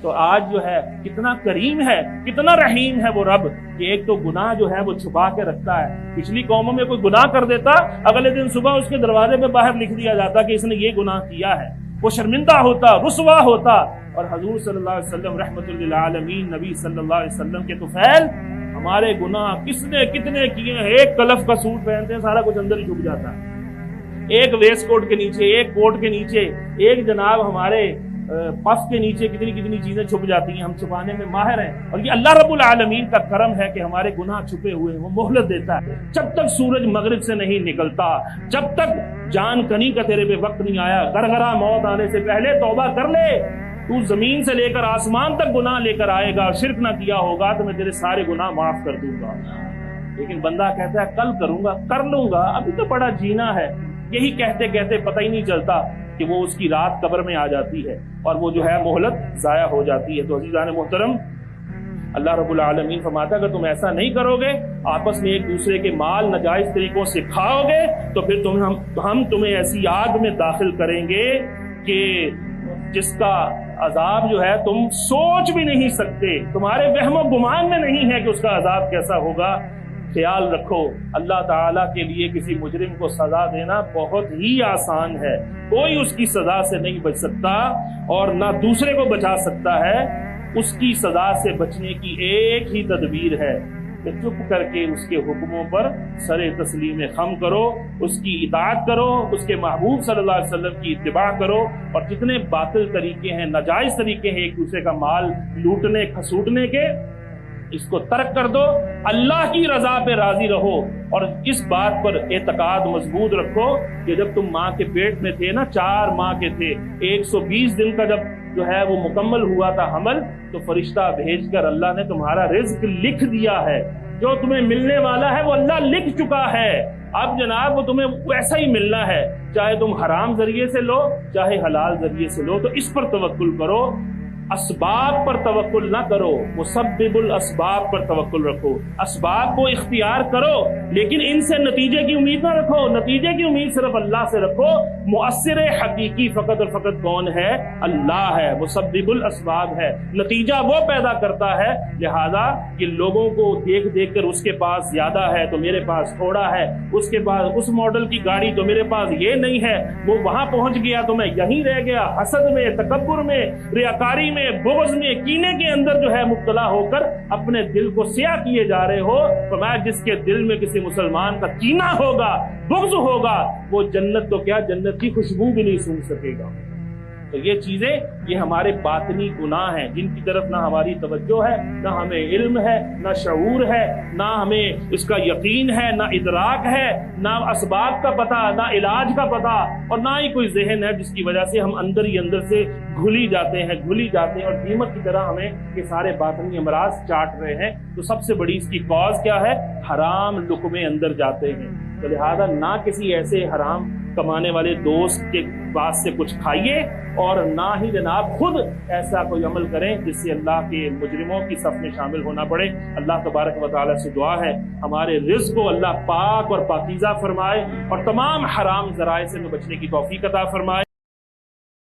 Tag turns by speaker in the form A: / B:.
A: تو آج جو ہے کتنا کریم ہے، کتنا رحیم ہے وہ رب کہ ایک تو گناہ جو ہے وہ چھپا کے رکھتا ہے۔ پچھلی قوموں میں کوئی گناہ کر دیتا، اگلے دن صبح اس کے دروازے پہ باہر لکھ دیا جاتا کہ اس نے یہ گناہ کیا ہے، وہ شرمندہ ہوتا، رسوا ہوتا۔ اور حضور صلی اللہ علیہ وسلم رحمت للعالمین نبی صلی اللہ علیہ وسلم کے طفیل ہمارے گناہ کس نے کتنے کیے ہیں، ایک کلف کا سوٹ پہنتے ہیں سارا کچھ اندر ہی چھپ جاتا ہے، ایک ویسٹ کوٹ کے نیچے، ایک کوٹ کے نیچے، ایک جناب ہمارے پف کے نیچے کتنی کتنی چیزیں چھپ جاتی ہیں، ہم چھپانے میں ماہر ہیں۔ اور یہ اللہ رب العالمین کا کرم ہے کہ ہمارے گناہ چھپے ہوئے ہیں، وہ مہلت دیتا ہے جب تک سورج مغرب سے نہیں نکلتا، جب تک جان کنی کا تیرے پہ وقت نہیں آیا، گرگرا موت آنے سے پہلے توبہ کر لے۔ تو زمین سے لے کر آسمان تک گناہ لے کر آئے گا، شرک نہ کیا ہوگا تو میں تیرے سارے گناہ معاف کر دوں گا۔ لیکن بندہ کہتا ہے کل کروں گا، کر لوں گا، ابھی تو بڑا جینا ہے۔ یہی کہتے کہتے پتہ ہی نہیں چلتا کہ وہ اس کی رات قبر میں آ جاتی ہے اور وہ جو ہے مہلت ضائع ہو جاتی ہے۔ تو عزیزان محترم، اللہ رب العالمین فرماتا ہے اگر تم ایسا نہیں کرو گے، آپس میں ایک دوسرے کے مال ناجائز طریقوں سے کھاؤ گے تو پھر ہم تمہیں ایسی آگ میں داخل کریں گے کہ جس کا عذاب جو ہے تم سوچ بھی نہیں سکتے، تمہارے وہم و گمان میں نہیں ہے کہ اس کا عذاب کیسا ہوگا۔ خیال رکھو، اللہ تعالیٰ کے لیے کسی مجرم کو سزا دینا بہت ہی آسان ہے، کوئی اس کی سزا سے نہیں بچ سکتا اور نہ دوسرے کو بچا سکتا ہے۔ اس کی سزا سے بچنے کی ایک ہی تدبیر ہے کہ چپ کر کے اس کے حکموں پر سر تسلیم خم کرو، اس کی اطاعت کرو، اس کے محبوب صلی اللہ علیہ وسلم کی اتباع کرو، اور جتنے باطل طریقے ہیں، ناجائز طریقے ہیں ایک دوسرے کا مال لوٹنے کھسوٹنے کے، اس کو ترک کر دو، اللہ کی رضا پہ راضی رہو، اور اس بات پر اعتقاد مضبوط رکھو کہ جب تم ماں کے پیٹ میں تھے نا، 4 ماہ کے تھے، 120 دن کا جب جو ہے وہ مکمل ہوا تھا حمل، تو فرشتہ بھیج کر اللہ نے تمہارا رزق لکھ دیا ہے، جو تمہیں ملنے والا ہے وہ اللہ لکھ چکا ہے۔ اب جناب وہ تمہیں ویسا ہی ملنا ہے، چاہے تم حرام ذریعے سے لو چاہے حلال ذریعے سے لو۔ تو اس پر توکل کرو، اسباب پر توکل نہ کرو، مسبب الاسباب پر توکل رکھو، اسباب کو اختیار کرو لیکن ان سے نتیجے کی امید نہ رکھو، نتیجے کی امید صرف اللہ سے رکھو۔ مؤثر حقیقی فقط اور فقط کون ہے؟ اللہ ہے، مسبب الاسباب ہے، نتیجہ وہ پیدا کرتا ہے۔ لہذا کہ لوگوں کو دیکھ دیکھ کر اس کے پاس زیادہ ہے تو میرے پاس تھوڑا ہے، اس کے پاس اس ماڈل کی گاڑی تو میرے پاس یہ نہیں ہے، وہ وہاں پہنچ گیا تو میں یہیں رہ گیا، حسد میں، تکبر میں، ریاکاری میں، بغض میں، کینے کے اندر جو ہے مبتلا ہو کر اپنے دل کو سیاہ کیے جا رہے ہو۔ فرمایا جس کے دل میں کسی مسلمان کا کینہ ہوگا، بغض ہوگا، وہ جنت تو کیا جنت کی خوشبو بھی نہیں سونگھ سکے گا۔ تو یہ چیزیں یہ ہمارے باطنی گناہ ہیں جن کی طرف نہ ہماری توجہ ہے، نہ ہمیں علم ہے، نہ شعور ہے، نہ ہمیں اس کا یقین ہے، نہ ادراک ہے، نہ اسباب کا پتہ، نہ علاج کا پتہ، اور نہ ہی کوئی ذہن ہے، جس کی وجہ سے ہم اندر ہی اندر سے گھلی جاتے ہیں اور دیمک کی طرح ہمیں یہ سارے باطنی امراض چاٹ رہے ہیں۔ تو سب سے بڑی اس کی کاز کیا ہے؟ حرام لقمے اندر جاتے ہیں۔ تو لہذا نہ کسی ایسے حرام کمانے والے دوست کے پاس سے کچھ کھائیے، اور نہ ہی جناب خود ایسا کوئی عمل کریں جس سے اللہ کے مجرموں کی صف میں شامل ہونا پڑے۔ اللہ تبارک و تعالیٰ سے دعا ہے ہمارے رزق کو اللہ پاک اور پاکیزہ فرمائے اور تمام حرام ذرائع سے بچنے کی توفیق عطا فرمائے۔